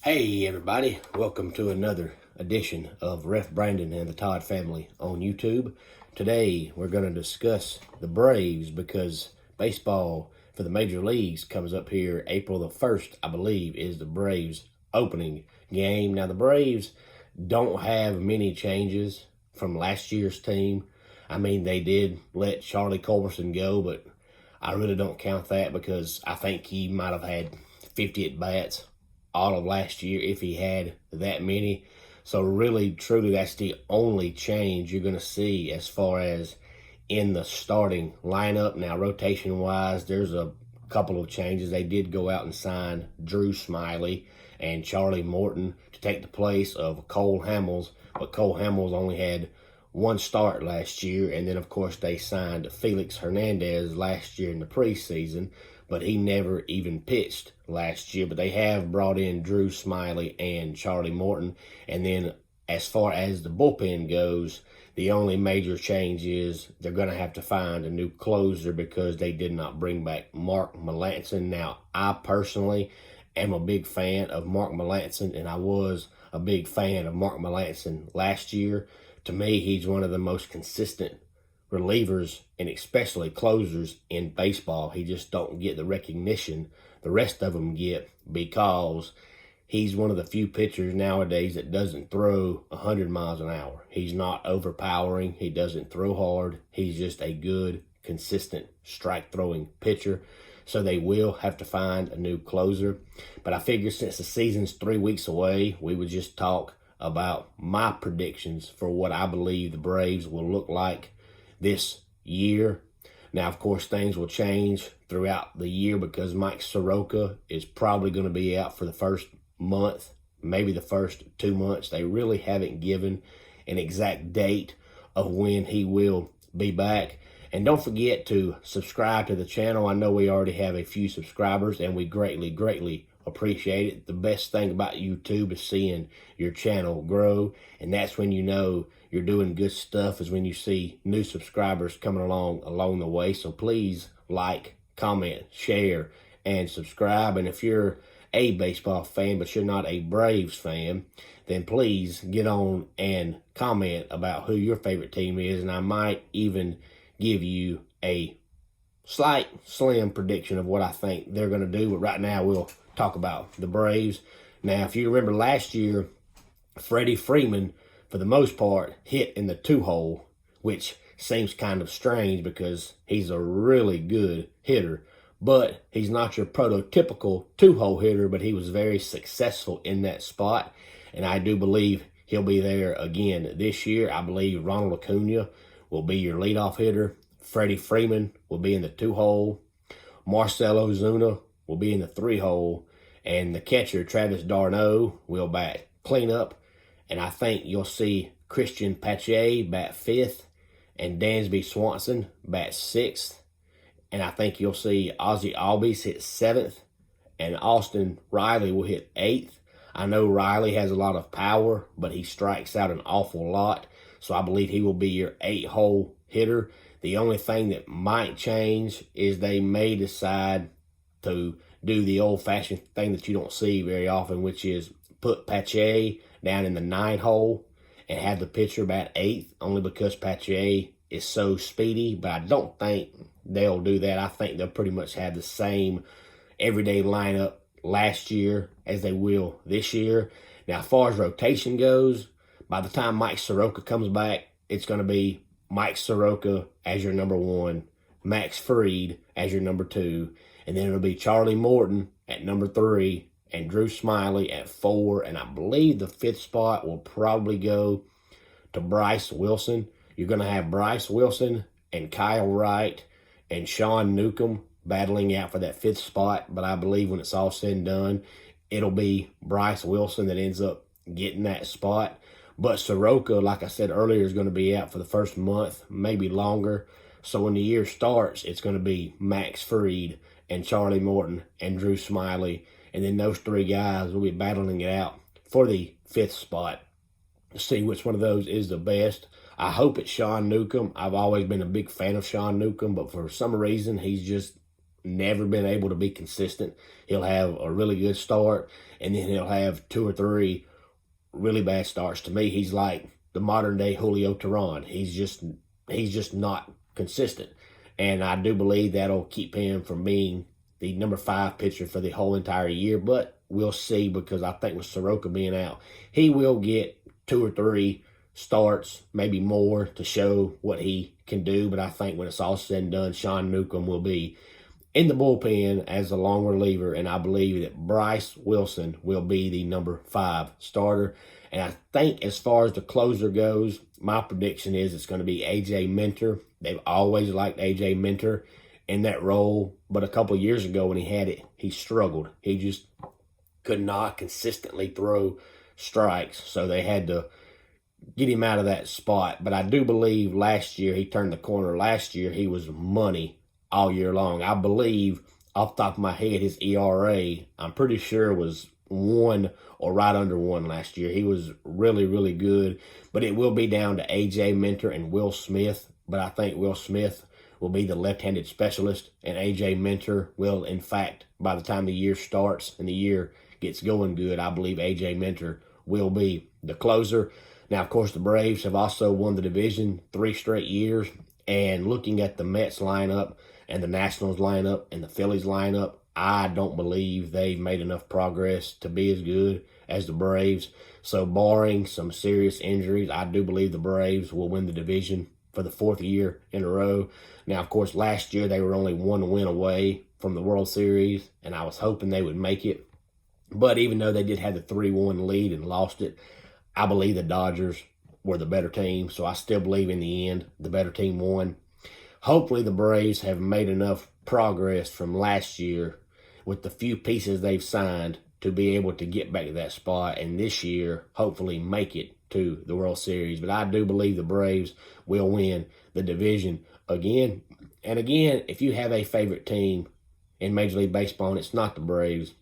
Hey everybody, welcome to another edition of Ref Brandon and the Todd family on YouTube. Today we're going to discuss the Braves because baseball for the major leagues comes up here April the 1st, I believe, is the Braves opening game. Now the Braves don't have many changes from last year's team. I mean, they did let Charlie Culberson go, but I really don't count that because I think he might have had 50 at-bats all of last year if he had that many. So really, truly, that's the only change you're going to see as far as in the starting lineup. Now, rotation-wise, there's a couple of changes. They did go out and sign Drew Smyly and Charlie Morton to take the place of Cole Hamels, but Cole Hamels only had one start last year, and then, of course, they signed Felix Hernandez last year in the preseason, but he never even pitched last year. But they have brought in Drew Smyly and Charlie Morton. And then as far as the bullpen goes, the only major change is they're going to have to find a new closer because they did not bring back Mark Melancon. Now, I personally am a big fan of Mark Melancon, and I was a big fan of Mark Melancon last year. To me, he's one of the most consistent relievers and especially closers in baseball. He just don't get the recognition the rest of them get because he's one of the few pitchers nowadays that doesn't throw 100 miles an hour. He's not overpowering. He doesn't throw hard. He's just a good, consistent strike-throwing pitcher. So they will have to find a new closer. But I figure since the season's 3 weeks away, we would just talk about my predictions for what I believe the Braves will look like this year. Now, of course, things will change throughout the year because Mike Soroka is probably going to be out for the first month, maybe the first 2 months. They really haven't given an exact date of when he will be back. And don't forget to subscribe to the channel. I know we already have a few subscribers, and we greatly, greatly appreciate it. The best thing about YouTube is seeing your channel grow, and that's when you know you're doing good stuff, is when you see new subscribers coming along the way. So please like, comment, share, and subscribe. And if you're a baseball fan but you're not a Braves fan, then please get on and comment about who your favorite team is, and I might even give you a slight, slim prediction of what I think they're going to do. But right now we'll talk about the Braves. Now, if you remember last year, Freddie Freeman, for the most part, hit in the two-hole, which seems kind of strange because he's a really good hitter. But he's not your prototypical two-hole hitter, but he was very successful in that spot. And I do believe he'll be there again this year. I believe Ronald Acuna will be your leadoff hitter. Freddie Freeman will be in the two-hole. Marcell Ozuna will be in the three-hole. And the catcher, Travis d'Arnaud, will bat cleanup. And I think you'll see Christian Pache bat fifth and Dansby Swanson bat sixth. And I think you'll see Ozzie Albies hit seventh and Austin Riley will hit eighth. I know Riley has a lot of power, but he strikes out an awful lot. So I believe he will be your eight-hole hitter. The only thing that might change is they may decide to do the old-fashioned thing that you don't see very often, which is put Pache down in the 9-hole and have the pitcher bat eighth, only because Pache is so speedy. But I don't think they'll do that. I think they'll pretty much have the same everyday lineup last year as they will this year. Now, as far as rotation goes, by the time Mike Soroka comes back, it's going to be Mike Soroka as your number one, Max Fried as your number two, and then it'll be Charlie Morton at number three and Drew Smyly at four. And I believe the fifth spot will probably go to Bryce Wilson. You're going to have Bryce Wilson and Kyle Wright and Sean Newcomb battling out for that fifth spot. But I believe when it's all said and done, it'll be Bryce Wilson that ends up getting that spot. But Soroka, like I said earlier, is going to be out for the first month, maybe longer. So when the year starts, it's going to be Max Fried and Charlie Morton and Drew Smyly. And then those three guys will be battling it out for the fifth spot to see which one of those is the best. I hope it's Sean Newcomb. I've always been a big fan of Sean Newcomb, but for some reason, he's just never been able to be consistent. He'll have a really good start, and then he'll have 2 or 3 really bad starts. To me, he's like the modern day Julio Teheran. He's just not consistent. And I do believe that'll keep him from being the number 5 pitcher for the whole entire year. But we'll see, because I think with Soroka being out, he will get 2 or 3 starts, maybe more, to show what he can do. But I think when it's all said and done, Sean Newcomb will be in the bullpen as a long reliever, and I believe that Bryce Wilson will be the number 5 starter. And I think as far as the closer goes, my prediction is it's going to be A.J. Minter. They've always liked A.J. Minter in that role, but a couple of years ago when he had it, he struggled. He just could not consistently throw strikes, so they had to get him out of that spot. But I do believe last year he turned the corner. Last year he was money all year long. I believe, off the top of my head, his ERA, I'm pretty sure, was 1 or right under 1 last year. He was really, really good. But it will be down to A.J. Minter and Will Smith. But I think Will Smith will be the left-handed specialist, and A.J. Minter will, in fact, by the time the year starts and the year gets going good, I believe A.J. Minter will be the closer. Now, of course, the Braves have also won the division 3 straight years. And looking at the Mets lineup and the Nationals lineup and the Phillies lineup, I don't believe they've made enough progress to be as good as the Braves. So barring some serious injuries, I do believe the Braves will win the division for the 4th year in a row. Now, of course, last year they were only 1 win away from the World Series, and I was hoping they would make it. But even though they did have the 3-1 lead and lost it, I believe the Dodgers were the better team. So I still believe in the end the better team won. Hopefully the Braves have made enough progress from last year with the few pieces they've signed to be able to get back to that spot, and this year hopefully make it to the World Series. But I do believe the Braves will win the division again. And again, if you have a favorite team in Major League Baseball and it's not the Braves,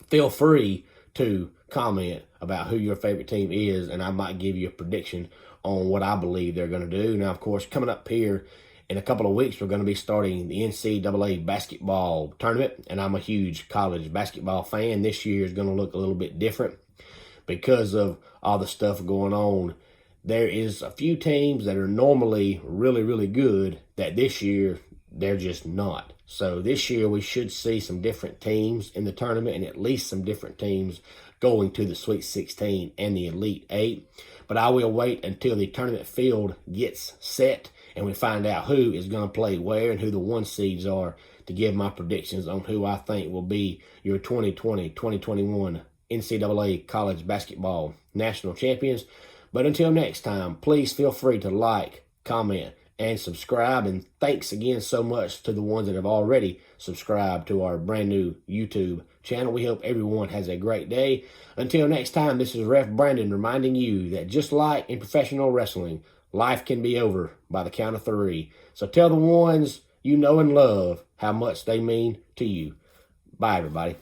feel free to comment about who your favorite team is, and I might give you a prediction on what I believe they're going to do. Now, of course, coming up here in a couple of weeks, we're going to be starting the Ncaa basketball tournament, and I'm a huge college basketball fan. This year is going to look a little bit different because of all the stuff going on. There is a few teams that are normally really, really good that this year they're just not. So this year we should see some different teams in the tournament, and at least some different teams going to the Sweet 16 and the Elite 8. But I will wait until the tournament field gets set and we find out who is going to play where and who the 1 seeds are to give my predictions on who I think will be your 2020-2021 NCAA college basketball national champions. But until next time, please feel free to like, comment, and subscribe. And thanks again so much to the ones that have already subscribed to our brand new YouTube channel. We hope everyone has a great day. Until next time, this is Ref Brandon reminding you that just like in professional wrestling, life can be over by the count of 3. So tell the ones you know and love how much they mean to you. Bye, everybody.